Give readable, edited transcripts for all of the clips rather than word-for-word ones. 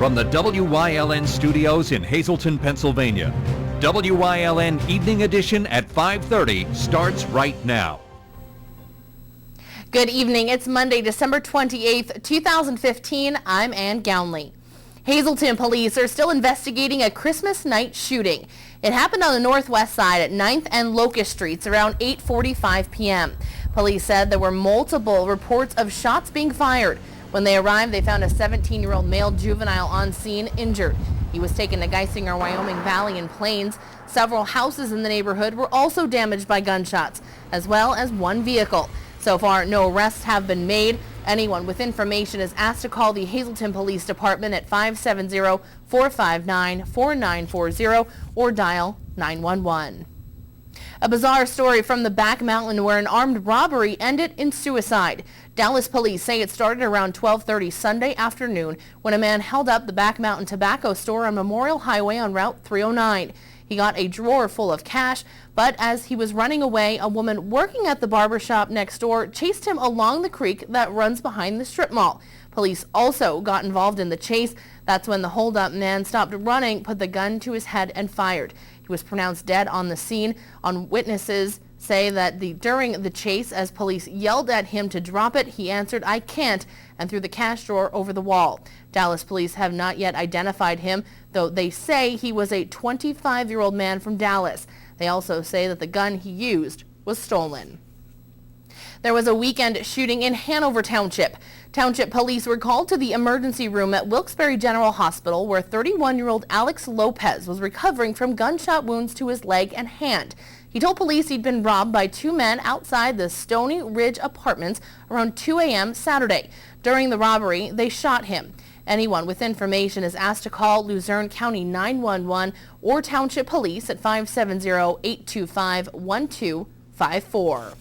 from the WYLN studios in Hazleton, Pennsylvania. WYLN Evening Edition at 5:30 starts right now. Good evening. It's Monday, December 28th, 2015. I'm Ann Gownley. Hazleton police are still investigating a Christmas night shooting. It happened on the northwest side at 9th and Locust Streets around 8:45 p.m. Police said there were multiple reports of shots being fired. When they arrived, they found a 17-year-old male juvenile on scene injured. He was taken to Geisinger, Wyoming Valley and Plains. Several houses in the neighborhood were also damaged by gunshots, as well as one vehicle. So far, no arrests have been made. Anyone with information is asked to call the Hazleton Police Department at 570-459-4940 or dial 911. A bizarre story from the Back Mountain where an armed robbery ended in suicide. Dallas police say it started around 12:30 Sunday afternoon when a man held up the Back Mountain Tobacco store on Memorial Highway on Route 309. He got a drawer full of cash, but as he was running away, a woman working at the barber shop next door chased him along the creek that runs behind the strip mall. Police also got involved in the chase. That's when the holdup man stopped running, put the gun to his head, and fired. He was pronounced dead on the scene. Witnesses say that during the chase, as police yelled at him to drop it, he answered, "I can't," and threw the cash drawer over the wall. Dallas police have not yet identified him, though they say he was a 25-year-old man from Dallas. They also say that the gun he used was stolen. There was a weekend shooting in Hanover Township. Township police were called to the emergency room at Wilkes-Barre General Hospital where 31-year-old Alex Lopez was recovering from gunshot wounds to his leg and hand. He told police he'd been robbed by two men outside the Stony Ridge Apartments around 2 a.m. Saturday. During the robbery, they shot him. Anyone with information is asked to call Luzerne County 911 or Township Police at 570-825-1254.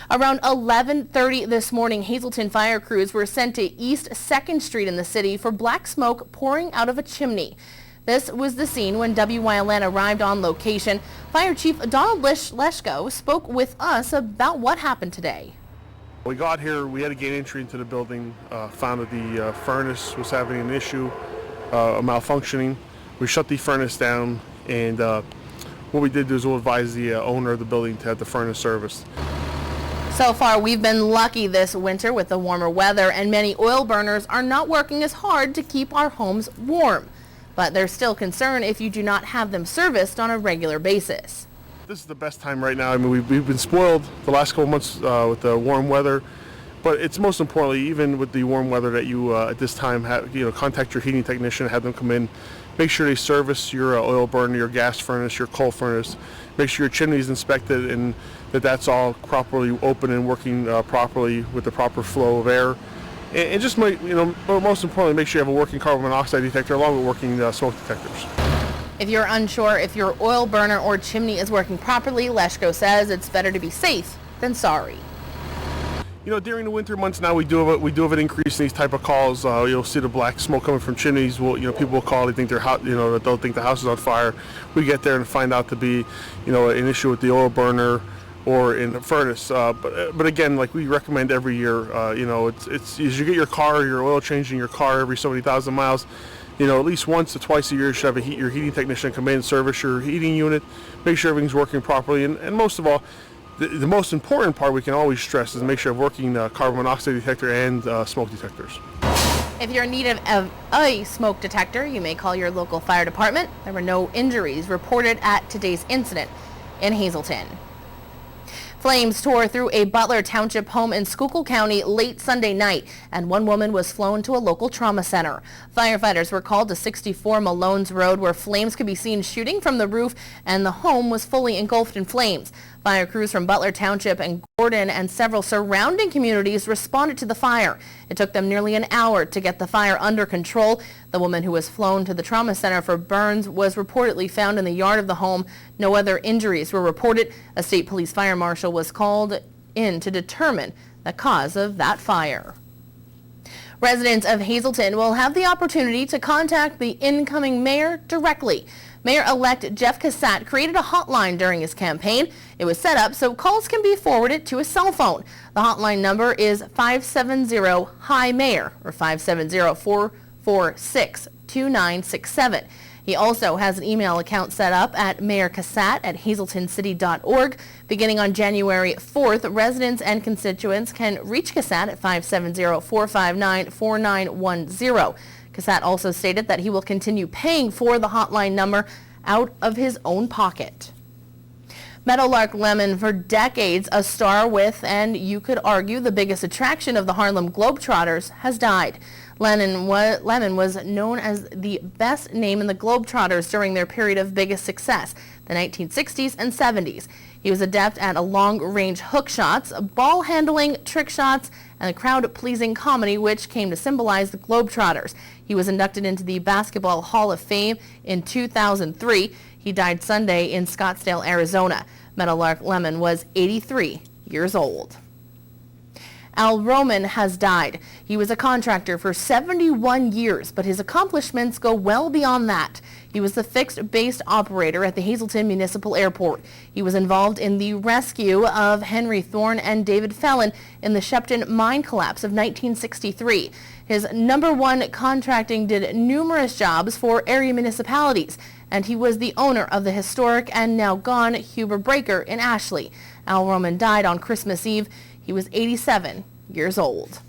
Around 11:30 this morning, Hazleton fire crews were sent to East 2nd Street in the city for black smoke pouring out of a chimney. This was the scene when WYLN arrived on location. Fire Chief Donald Leschko spoke with us about what happened today. We got here, we had to gain entry into the building, found that the furnace was having an issue, malfunctioning. We shut the furnace down, and what we did is we'll advise the owner of the building to have the furnace serviced. So far, we've been lucky this winter with the warmer weather, and many oil burners are not working as hard to keep our homes warm. But there's still concern if you do not have them serviced on a regular basis. This is the best time right now. I mean, we've been spoiled the last couple months with the warm weather, but it's most importantly, even with the warm weather, that you at this time have, contact your heating technician, have them come in, make sure they service your oil burner, your gas furnace, your coal furnace, make sure your chimney is inspected and that's all properly open and working properly with the proper flow of air. And just most importantly, make sure you have a working carbon monoxide detector along with working smoke detectors. If you're unsure if your oil burner or chimney is working properly, Leschko says it's better to be safe than sorry. During the winter months now, we do have an increase in these type of calls. You'll see the black smoke coming from chimneys. People will call. They think they're hot. They'll think the house is on fire. We get there and find out to be, an issue with the oil burner or in the furnace. But again, like we recommend every year, it's as you get your oil changed in your car every so many thousand miles. At least once or twice a year, you should have your heating technician come in, service your heating unit, make sure everything's working properly, and most of all, the most important part we can always stress is make sure you have working carbon monoxide detector and smoke detectors. If you're in need of a smoke detector, you may call your local fire department. There were no injuries reported at today's incident in Hazleton. Flames tore through a Butler Township home in Schuylkill County late Sunday night, and one woman was flown to a local trauma center. Firefighters were called to 64 Malones Road, where flames could be seen shooting from the roof, and the home was fully engulfed in flames. Fire crews from Butler Township and Gordon and several surrounding communities responded to the fire. It took them nearly an hour to get the fire under control. The woman who was flown to the trauma center for burns was reportedly found in the yard of the home. No other injuries were reported. A state police fire marshal was called in to determine the cause of that fire. Residents of Hazleton will have the opportunity to contact the incoming mayor directly. Mayor-elect Jeff Cassatt created a hotline during his campaign. It was set up so calls can be forwarded to a cell phone. The hotline number is 570-HI-MAYOR or 570-4 888-446-2967. He also has an email account set up at mayorcassat@hazeltoncity.org. Beginning on January 4th, residents and constituents can reach Cassat at 570-459-4910. Cassat also stated that he will continue paying for the hotline number out of his own pocket. Meadowlark Lemon, for decades a star with, and you could argue, the biggest attraction of the Harlem Globetrotters, has died. Lemon was known as the best name in the Globetrotters during their period of biggest success, the 1960s and 70s. He was adept at long-range hook shots, ball handling, trick shots, and the crowd-pleasing comedy which came to symbolize the Globetrotters. He was inducted into the Basketball Hall of Fame in 2003. He died Sunday in Scottsdale, Arizona. Meadowlark Lemon was 83 years old. Al Roman has died. He was a contractor for 71 years, but his accomplishments go well beyond that. He was the fixed-base operator at the Hazleton Municipal Airport. He was involved in the rescue of Henry Thorne and David Fallon in the Shepton mine collapse of 1963. His #1 contracting did numerous jobs for area municipalities, and he was the owner of the historic and now gone Huber Breaker in Ashley. Al Roman died on Christmas Eve. He was 87 years old.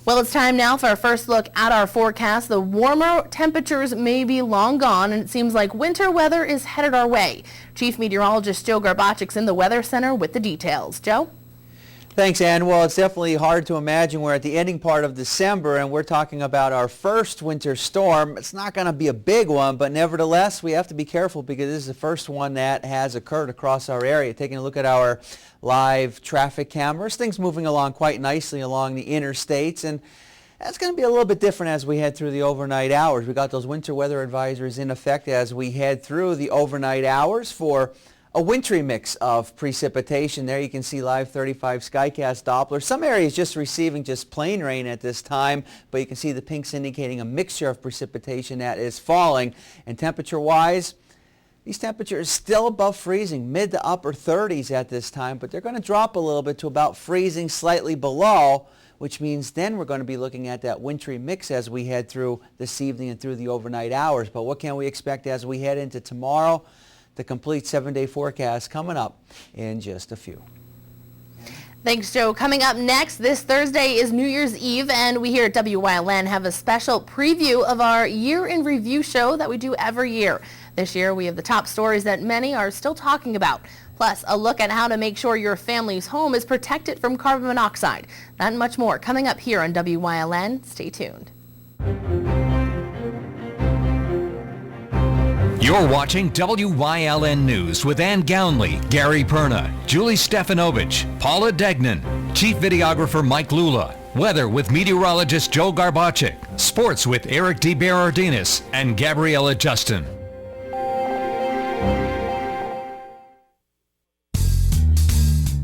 Well, it's time now for our first look at our forecast. The warmer temperatures may be long gone, and it seems like winter weather is headed our way. Chief Meteorologist Joe Garbachik's in the Weather Center with the details. Joe? Thanks, Ann. Well, it's definitely hard to imagine. We're at the ending part of December, and we're talking about our first winter storm. It's not going to be a big one, but nevertheless, we have to be careful because this is the first one that has occurred across our area. Taking a look at our live traffic cameras, things moving along quite nicely along the interstates, and that's going to be a little bit different as we head through the overnight hours. We got those winter weather advisories in effect as we head through the overnight hours for a wintry mix of precipitation. There you can see live 35 Skycast Doppler. Some areas just receiving just plain rain at this time, but you can see the pinks indicating a mixture of precipitation that is falling. And temperature-wise, these temperatures still above freezing, mid to upper 30s at this time, but they're going to drop a little bit to about freezing, slightly below, which means then we're going to be looking at that wintry mix as we head through this evening and through the overnight hours. But what can we expect as we head into tomorrow? The complete 7-day forecast coming up in just a few. Thanks, Joe. Coming up next, this Thursday is New Year's Eve, and we here at WYLN have a special preview of our Year in Review show that we do every year. This year, we have the top stories that many are still talking about, plus a look at how to make sure your family's home is protected from carbon monoxide. That and much more coming up here on WYLN. Stay tuned. You're watching WYLN News with Ann Gownley, Gary Perna, Julie Stefanovich, Paula Degnan, Chief Videographer Mike Lula, weather with meteorologist Joe Garbachik, sports with Eric DeBerardinis and Gabriella Justin.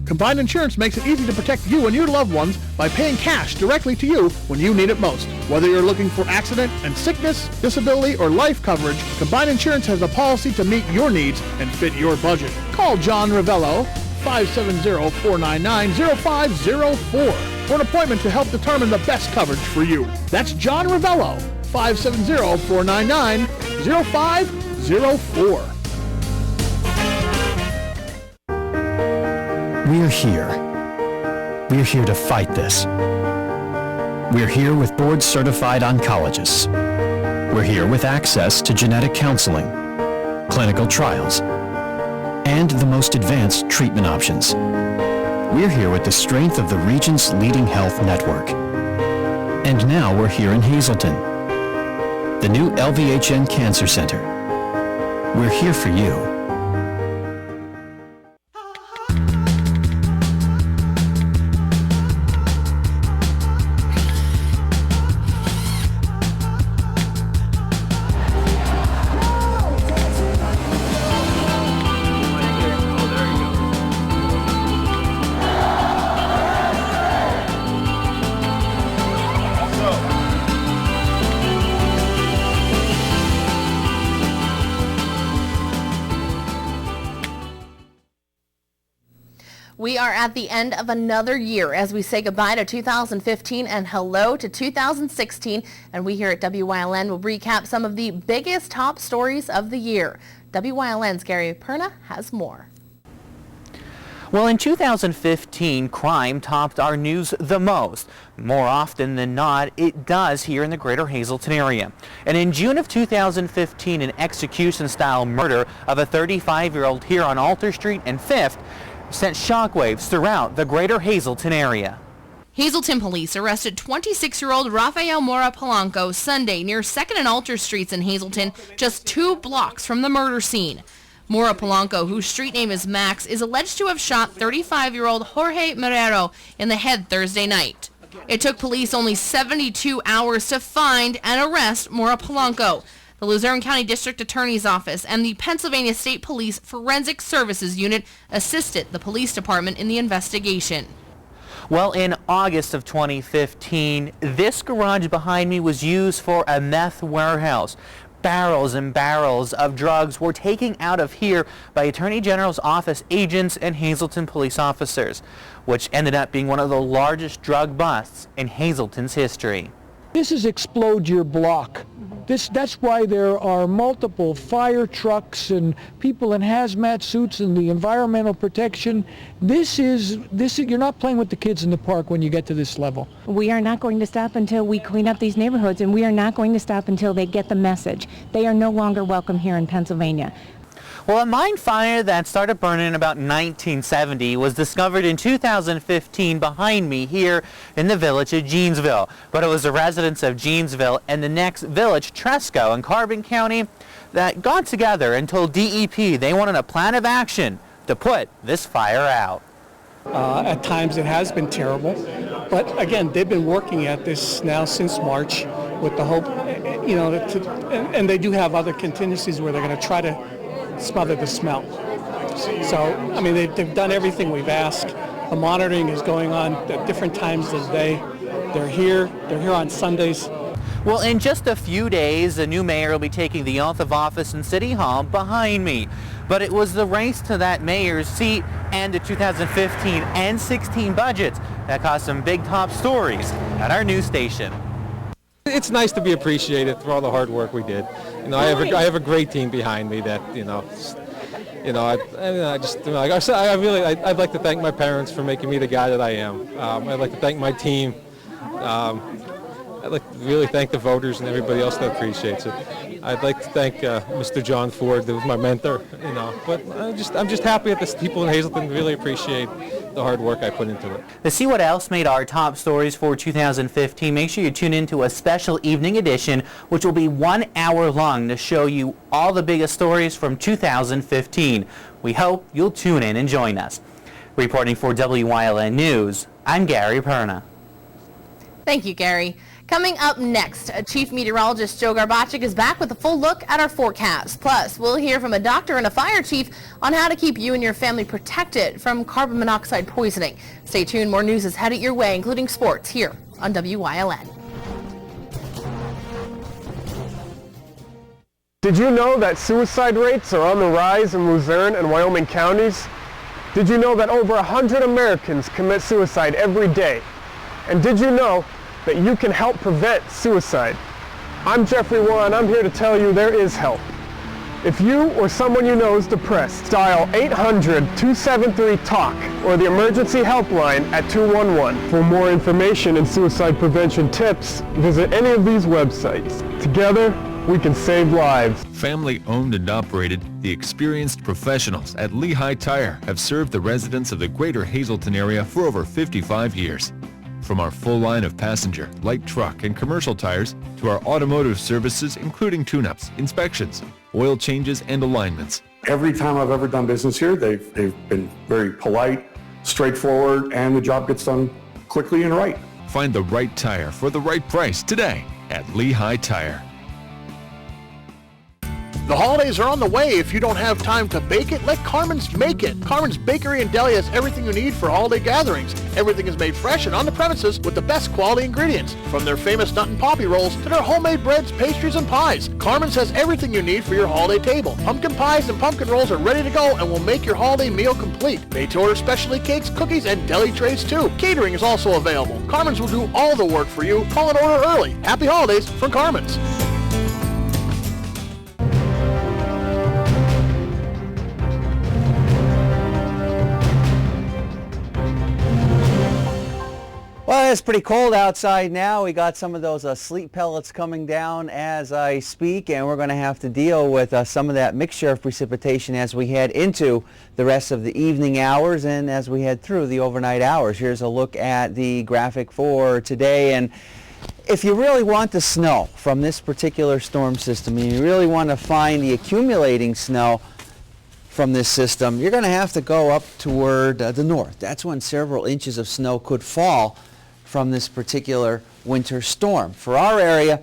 Combined Insurance makes it easy to protect you and your loved ones by paying cash directly to you when you need it most. Whether you're looking for accident and sickness, disability, or life coverage, Combined Insurance has a policy to meet your needs and fit your budget. Call John Ravello, 570-499-0504 for an appointment to help determine the best coverage for you. That's John Ravello, 570-499-0504. We're here. We're here to fight this. We're here with board-certified oncologists. We're here with access to genetic counseling, clinical trials, and the most advanced treatment options. We're here with the strength of the region's leading health network. And now we're here in Hazleton, the new LVHN Cancer Center. We're here for you. are at the end of another year as we say goodbye to 2015 and hello to 2016. And we here at WYLN will recap some of the biggest top stories of the year. WYLN's Gary Perna has more. Well, in 2015, crime topped our news the most. More often than not, it does here in the greater Hazleton area. And in June of 2015, an execution-style murder of a 35-year-old here on Alter Street and 5th sent shockwaves throughout the greater Hazleton area. Hazleton police arrested 26-year-old Rafael Mora Polanco Sunday near 2nd and Alter Streets in Hazleton, just 2 blocks from the murder scene. Mora Polanco, whose street name is Max, is alleged to have shot 35-year-old Jorge Marrero in the head Thursday night. It took police only 72 hours to find and arrest Mora Polanco. The Luzerne County District Attorney's Office and the Pennsylvania State Police Forensic Services Unit assisted the police department in the investigation. Well, in August of 2015, this garage behind me was used for a meth warehouse. Barrels and barrels of drugs were taken out of here by Attorney General's office agents and Hazleton police officers, which ended up being one of the largest drug busts in Hazleton's history. This is explode your block. That's why there are multiple fire trucks and people in hazmat suits and the environmental protection. This is you're not playing with the kids in the park when you get to this level. We are not going to stop until we clean up these neighborhoods, and we are not going to stop until they get the message. They are no longer welcome here in Pennsylvania. Well, a mine fire that started burning in about 1970 was discovered in 2015 behind me here in the village of Jeansville. But it was the residents of Jeansville and the next village, Tresco in Carbon County, that got together and told DEP they wanted a plan of action to put this fire out. At times it has been terrible, but again, they've been working at this now since March with the hope, and they do have other contingencies where they're going to try to smother the smell. So, I mean, they've done everything we've asked. The monitoring is going on at different times of the day. They're here on Sundays. Well, in just a few days, the new mayor will be taking the oath of office in City Hall behind me. But it was the race to that mayor's seat and the 2015 and 16 budgets that caused some big top stories at our news station. It's nice to be appreciated for all the hard work we did. I have a great team behind me that I'd like to thank my parents for making me the guy that I am. I'd like to thank my team. I'd like to really thank the voters and everybody else that appreciates it. I'd like to thank Mr. John Ford, who was my mentor. But I'm just happy that the people in Hazleton really appreciate the hard work I put into it. To see what else made our top stories for 2015, make sure you tune into a special evening edition, which will be 1 hour long to show you all the biggest stories from 2015. We hope you'll tune in and join us. Reporting for WYLN News, I'm Gary Perna. Thank you, Gary. Coming up next, Chief Meteorologist Joe Garbacik is back with a full look at our forecast. Plus, we'll hear from a doctor and a fire chief on how to keep you and your family protected from carbon monoxide poisoning. Stay tuned, more news is headed your way, including sports, here on WYLN. Did you know that suicide rates are on the rise in Luzerne and Wyoming counties? Did you know that over 100 Americans commit suicide every day? And did you know that you can help prevent suicide? I'm Jeffrey Warren. I'm here to tell you there is help. If you or someone you know is depressed, dial 800-273-TALK or the emergency helpline at 211. For more information and suicide prevention tips, visit any of these websites. Together, we can save lives. Family owned and operated, the experienced professionals at Lehigh Tire have served the residents of the greater Hazleton area for over 55 years. From our full line of passenger, light truck, and commercial tires to our automotive services including tune-ups, inspections, oil changes, and alignments. Every time I've ever done business here, they've been very polite, straightforward, and the job gets done quickly and right. Find the right tire for the right price today at Lehigh Tire. The holidays are on the way. If you don't have time to bake it, let Carmen's make it. Carmen's Bakery and Deli has everything you need for holiday gatherings. Everything is made fresh and on the premises with the best quality ingredients. From their famous nut and poppy rolls to their homemade breads, pastries, and pies. Carmen's has everything you need for your holiday table. Pumpkin pies and pumpkin rolls are ready to go and will make your holiday meal complete. Made to order specialty cakes, cookies, and deli trays too. Catering is also available. Carmen's will do all the work for you. Call and order early. Happy holidays from Carmen's. Well, it's pretty cold outside now. We got some of those sleet pellets coming down as I speak, and we're going to have to deal with some of that mixture of precipitation as we head into the rest of the evening hours and as we head through the overnight hours. Here's a look at the graphic for today, and if you really want the snow from this particular storm system, and you really want to find the accumulating snow from this system, you're going to have to go up toward the north. That's when several inches of snow could fall from this particular winter storm. For our area,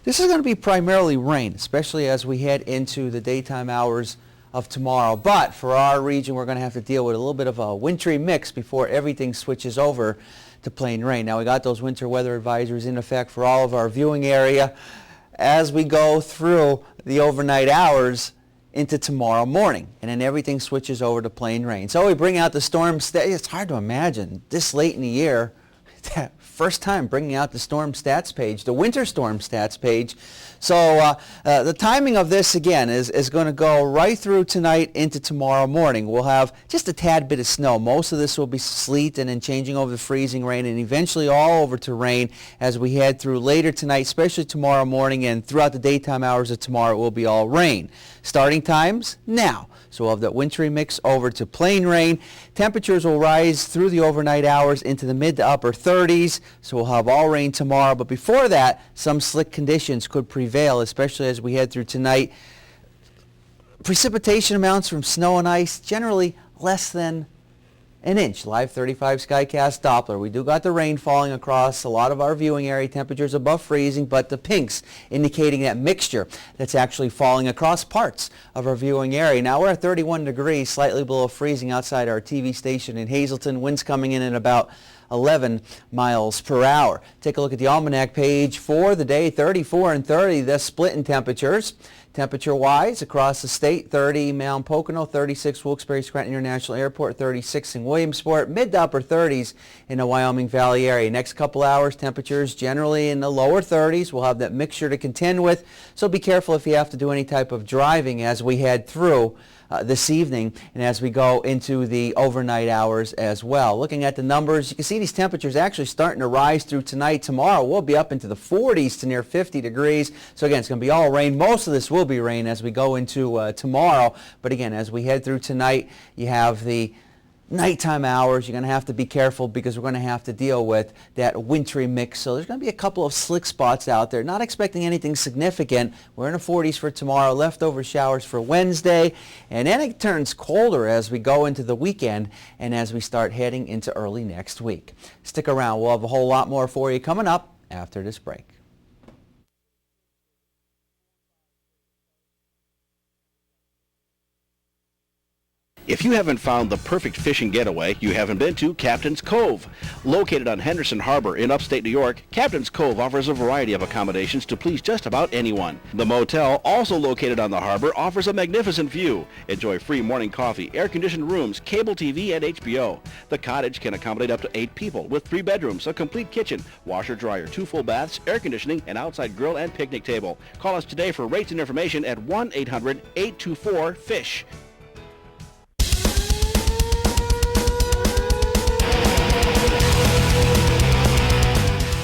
this is going to be primarily rain, especially as we head into the daytime hours of tomorrow. But for our region, we're going to have to deal with a little bit of a wintry mix before everything switches over to plain rain. Now, we got those winter weather advisories in effect for all of our viewing area as we go through the overnight hours into tomorrow morning, and then everything switches over to plain rain. So we bring out the storm stats. It's hard to imagine this late in the year, that first time bringing out the storm stats page, the winter storm stats page. So the timing of this again is going to go right through tonight into tomorrow morning. We'll have just a tad bit of snow. Most of this will be sleet and then changing over to freezing rain and eventually all over to rain as we head through later tonight, especially tomorrow morning, and throughout the daytime hours of tomorrow it will be all rain. Starting times now. So we'll have that wintry mix over to plain rain. Temperatures will rise through the overnight hours into the mid to upper 30s. So we'll have all rain tomorrow. But before that, some slick conditions could prevail, especially as we head through tonight. Precipitation amounts from snow and ice, generally less than an inch. Live 35 Skycast Doppler. We do got the rain falling across a lot of our viewing area. Temperatures above freezing, but the pinks indicating that mixture that's actually falling across parts of our viewing area. Now we're at 31 degrees, slightly below freezing outside our TV station in Hazelton. Winds coming in at about 11 miles per hour. Take a look at the almanac page for the day. 34 and 30, the split in temperatures. Temperature-wise, across the state, 30 Mount Pocono, 36 Wilkes-Barre Scranton International Airport, 36 in Williamsport, mid to upper 30s in the Wyoming Valley area. Next couple hours, temperatures generally in the lower 30s. We'll have that mixture to contend with, so be careful if you have to do any type of driving as we head through this evening and as we go into the overnight hours as well. Looking at the numbers, you can see these temperatures actually starting to rise through tonight. Tomorrow we'll be up into the 40s to near 50 degrees. So again, it's going to be all rain. Most of this will be rain as we go into tomorrow. But again, as we head through tonight, you have the nighttime hours. You're going to have to be careful because we're going to have to deal with that wintry mix. So there's going to be a couple of slick spots out there. Not expecting anything significant. We're in the 40s for tomorrow. Leftover showers for Wednesday. And then it turns colder as we go into the weekend and as we start heading into early next week. Stick around. We'll have a whole lot more for you coming up after this break. If you haven't found the perfect fishing getaway, you haven't been to Captain's Cove. Located on Henderson Harbor in upstate New York, Captain's Cove offers a variety of accommodations to please just about anyone. The motel, also located on the harbor, offers a magnificent view. Enjoy free morning coffee, air-conditioned rooms, cable TV, and HBO. The cottage can accommodate up to 8 people with 3 bedrooms, a complete kitchen, washer-dryer, 2 full baths, air conditioning, an outside grill, and picnic table. Call us today for rates and information at 1-800-824-FISH.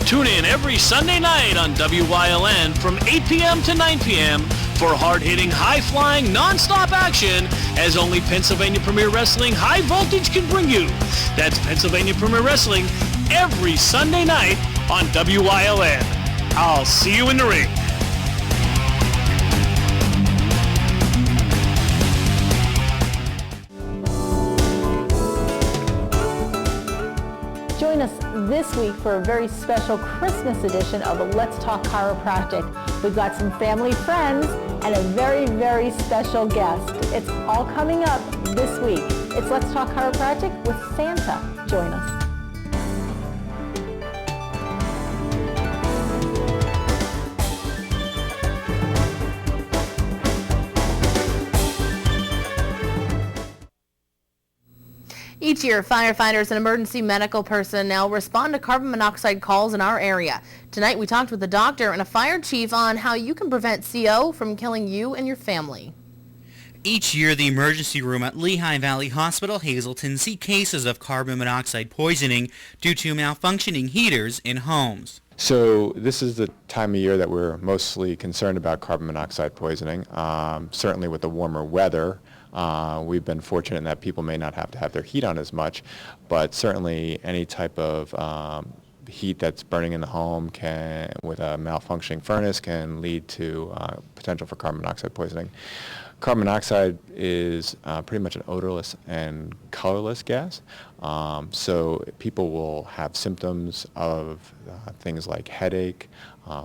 Tune in every Sunday night on WYLN from 8 p.m. to 9 p.m. for hard-hitting, high-flying, non-stop action as only Pennsylvania Premier Wrestling High Voltage can bring you. That's Pennsylvania Premier Wrestling every Sunday night on WYLN. I'll see you in the ring. Join us this week for a very special Christmas edition of Let's Talk Chiropractic. We've got some family friends and a very, very special guest. It's all coming up this week. It's Let's Talk Chiropractic with Santa. Join us. Each year, firefighters and emergency medical personnel respond to carbon monoxide calls in our area. Tonight, we talked with a doctor and a fire chief on how you can prevent CO from killing you and your family. Each year, the emergency room at Lehigh Valley Hospital, Hazleton, see cases of carbon monoxide poisoning due to malfunctioning heaters in homes. So this is the time of year that we're mostly concerned about carbon monoxide poisoning. Certainly with the warmer weather, we've been fortunate in that people may not have to have their heat on as much, but certainly any type of heat that's burning in the home with a malfunctioning furnace can lead to potential for carbon monoxide poisoning. Carbon monoxide is pretty much an odorless and colorless gas, so people will have symptoms of things like headache,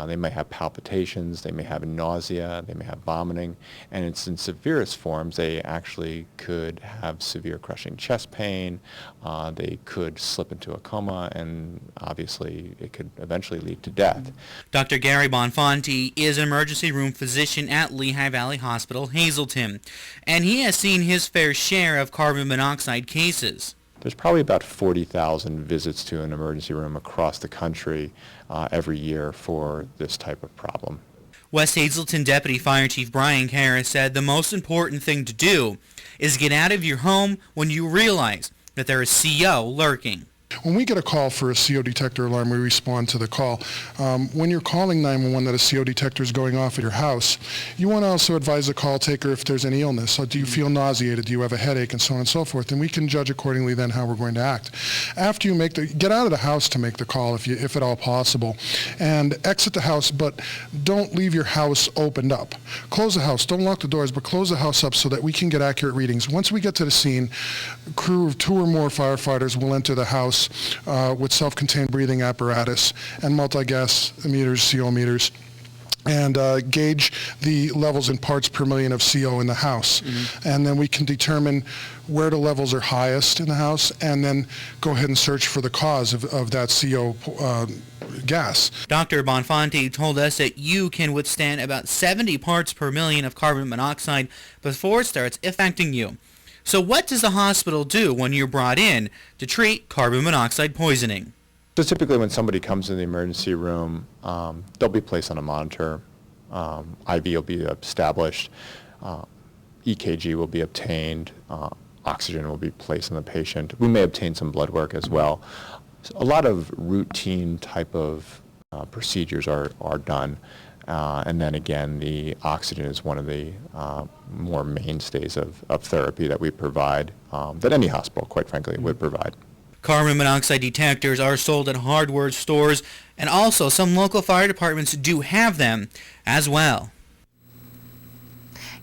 they may have palpitations, they may have nausea, they may have vomiting, and it's in severest forms they actually could have severe crushing chest pain, they could slip into a coma, and obviously it could eventually lead to death. Dr. Gary Bonfanti is an emergency room physician at Lehigh Valley Hospital, Hazleton, and he has seen his fair share of carbon monoxide cases. There's probably about 40,000 visits to an emergency room across the country every year for this type of problem. West Hazleton Deputy Fire Chief Brian Karras said the most important thing to do is get out of your home when you realize that there is CO lurking. When we get a call for a CO detector alarm, we respond to the call. When you're calling 911 that a CO detector is going off at your house, you want to also advise the call taker if there's any illness. So do you feel nauseated? Do you have a headache? And so on and so forth. And we can judge accordingly then how we're going to act. After you get out of the house to make the call if at all possible, and exit the house, but don't leave your house opened up. Close the house. Don't lock the doors, but close the house up so that we can get accurate readings. Once we get to the scene, a crew of 2 or more firefighters will enter the house with self-contained breathing apparatus and multi-gas meters, CO meters, and gauge the levels in parts per million of CO in the house. Mm-hmm. And then we can determine where the levels are highest in the house and then go ahead and search for the cause of that CO gas. Dr. Bonfanti told us that you can withstand about 70 parts per million of carbon monoxide before it starts affecting you. So what does the hospital do when you're brought in to treat carbon monoxide poisoning? So typically when somebody comes in the emergency room, they'll be placed on a monitor, IV will be established, EKG will be obtained, oxygen will be placed on the patient. We may obtain some blood work as well. So a lot of routine type of procedures are done. And then again, the oxygen is one of the more mainstays of therapy that we provide, that any hospital, quite frankly, would provide. Carbon monoxide detectors are sold at hardware stores, and also some local fire departments do have them as well.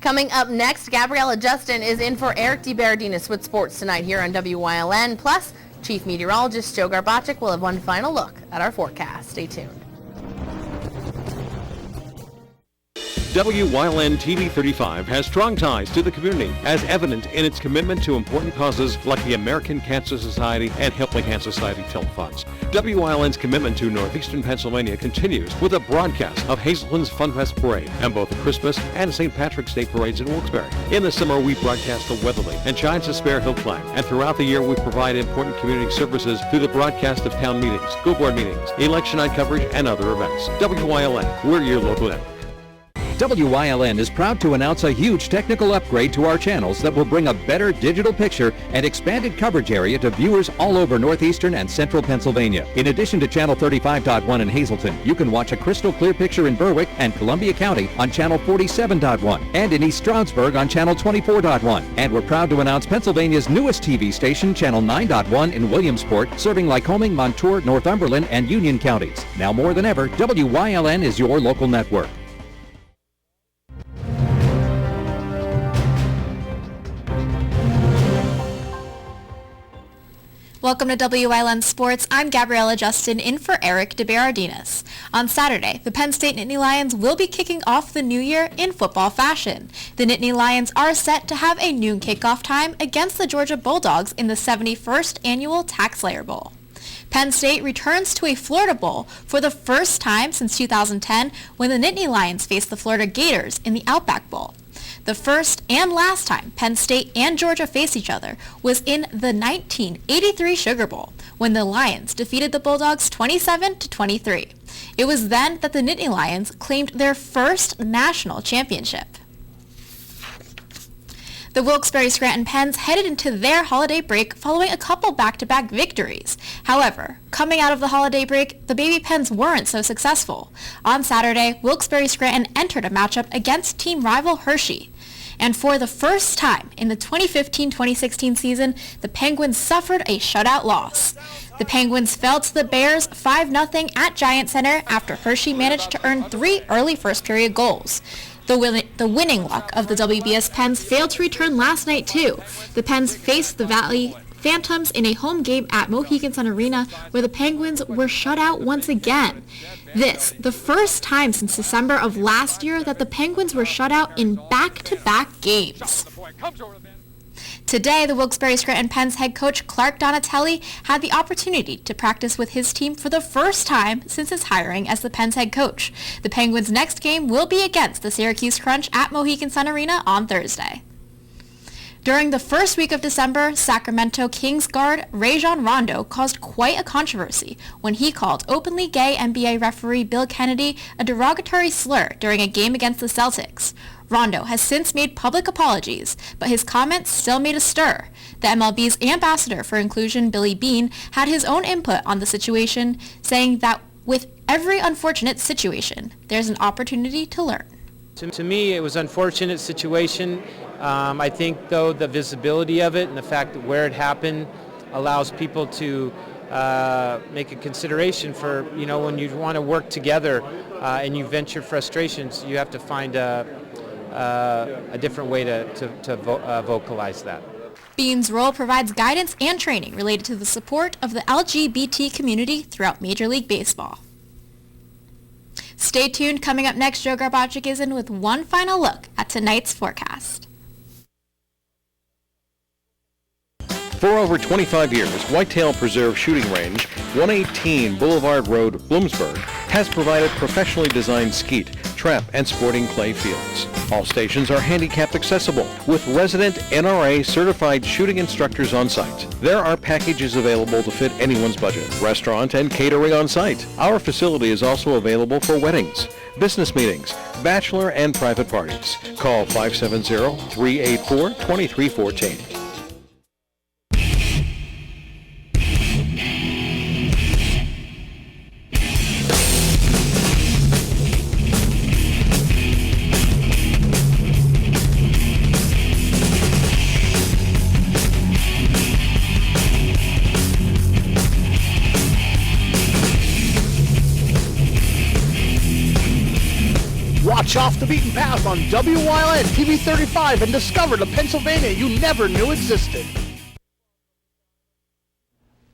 Coming up next, Gabriella Justin is in for Eric DeBerardinis with sports tonight here on WYLN. Plus, Chief Meteorologist Joe Garbacek will have one final look at our forecast. Stay tuned. WYLN TV 35 has strong ties to the community, as evident in its commitment to important causes like the American Cancer Society and Helping Hand Society tilt funds. WYLN's commitment to northeastern Pennsylvania continues with a broadcast of Hazleton's Funfest Parade and both the Christmas and St. Patrick's Day parades in Wilkes-Barre. In the summer, we broadcast the Weatherly and Giants of Spare Hill Climb, and throughout the year, we provide important community services through the broadcast of town meetings, school board meetings, election night coverage, and other events. WYLN, we're your local network. WYLN is proud to announce a huge technical upgrade to our channels that will bring a better digital picture and expanded coverage area to viewers all over northeastern and central Pennsylvania. In addition to Channel 35.1 in Hazleton, you can watch a crystal clear picture in Berwick and Columbia County on Channel 47.1 and in East Stroudsburg on Channel 24.1. And we're proud to announce Pennsylvania's newest TV station, Channel 9.1 in Williamsport, serving Lycoming, Montour, Northumberland, and Union counties. Now more than ever, WYLN is your local network. Welcome to WILN Sports. I'm Gabriella Justin in for Eric DeBerardinis. On Saturday, the Penn State Nittany Lions will be kicking off the new year in football fashion. The Nittany Lions are set to have a noon kickoff time against the Georgia Bulldogs in the 71st Annual Tax Layer Bowl. Penn State returns to a Florida Bowl for the first time since 2010 when the Nittany Lions faced the Florida Gators in the Outback Bowl. The first and last time Penn State and Georgia faced each other was in the 1983 Sugar Bowl, when the Lions defeated the Bulldogs 27-23. It was then that the Nittany Lions claimed their first national championship. The Wilkes-Barre-Scranton Pens headed into their holiday break following a couple back-to-back victories. However, coming out of the holiday break, the Baby Pens weren't so successful. On Saturday, Wilkes-Barre-Scranton entered a matchup against team rival Hershey. And for the first time in the 2015-2016 season, the Penguins suffered a shutout loss. The Penguins fell to the Bears 5-0 at Giant Center after Hershey managed to earn 3 early first-period goals. The winning luck of the WBS Pens failed to return last night, too. The Pens faced the Valley Phantoms in a home game at Mohegan Sun Arena, where the Penguins were shut out once again. This, the first time since December of last year that the Penguins were shut out in back-to-back games. Today, the Wilkes-Barre-Scranton Pens head coach Clark Donatelli had the opportunity to practice with his team for the first time since his hiring as the Pens head coach. The Penguins' next game will be against the Syracuse Crunch at Mohegan Sun Arena on Thursday. During the first week of December, Sacramento Kings guard Rajon Rondo caused quite a controversy when he called openly gay NBA referee Bill Kennedy a derogatory slur during a game against the Celtics. Rondo has since made public apologies, but his comments still made a stir. The MLB's ambassador for inclusion, Billy Beane, had his own input on the situation, saying that with every unfortunate situation, there's an opportunity to learn. To me, it was an unfortunate situation. I think, though, the visibility of it and the fact that where it happened allows people to make a consideration for, when you want to work together and you vent your frustrations, you have to find a different way to vocalize that. Beane's role provides guidance and training related to the support of the LGBT community throughout Major League Baseball. Stay tuned. Coming up next, Joe Garbacic is in with one final look at tonight's forecast. For over 25 years, Whitetail Preserve Shooting Range, 118 Boulevard Road, Bloomsburg, has provided professionally designed skeet, trap, and sporting clay fields. All stations are handicapped accessible with resident NRA certified shooting instructors on site. There are packages available to fit anyone's budget, restaurant and catering on site. Our facility is also available for weddings, business meetings, bachelor and private parties. Call 570-384-2314. Watch Off the Beaten Path on WYLN TV 35 and discover the Pennsylvania you never knew existed.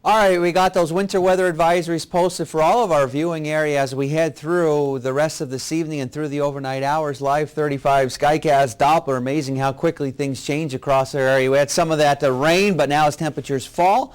All right, we got those winter weather advisories posted for all of our viewing area as we head through the rest of this evening and through the overnight hours. Live 35 Skycast Doppler. Amazing how quickly things change across our area. We had some of that rain, but now as temperatures fall,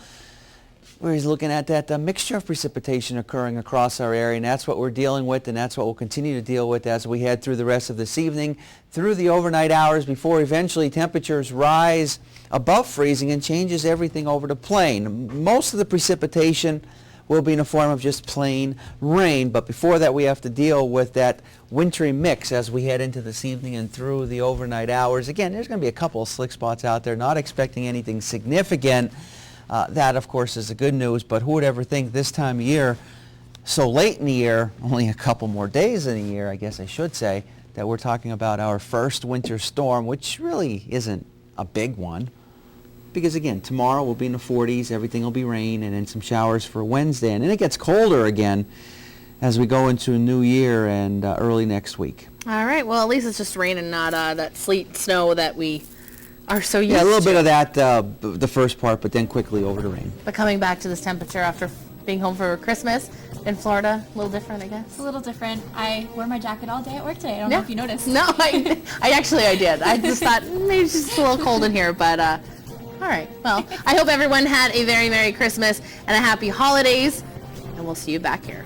we're looking at that mixture of precipitation occurring across our area, and that's what we're dealing with, and that's what we'll continue to deal with as we head through the rest of this evening, through the overnight hours, before eventually temperatures rise above freezing and changes everything over to plain. Most of the precipitation will be in the form of just plain rain, but before that we have to deal with that wintry mix as we head into this evening and through the overnight hours. Again, there's going to be a couple of slick spots out there, not expecting anything significant. That, of course, is the good news, but who would ever think this time of year, so late in the year, only a couple more days in the year, I guess I should say, that we're talking about our first winter storm, which really isn't a big one. Because, again, tomorrow we'll be in the 40s, everything will be rain, and then some showers for Wednesday. And then it gets colder again as we go into a new year and early next week. All right, well, at least it's just rain and not that sleet and snow that we are so used Yeah, a little to. bit of that, the first part, but then quickly over to rain. But coming back to this temperature after being home for Christmas in Florida, a little different, I guess. It's a little different. I wore my jacket all day at work today. I don't know if you noticed. No, I did. I just thought maybe it's just a little cold in here, but all right. Well, I hope everyone had a very Merry Christmas and a Happy Holidays, and we'll see you back here.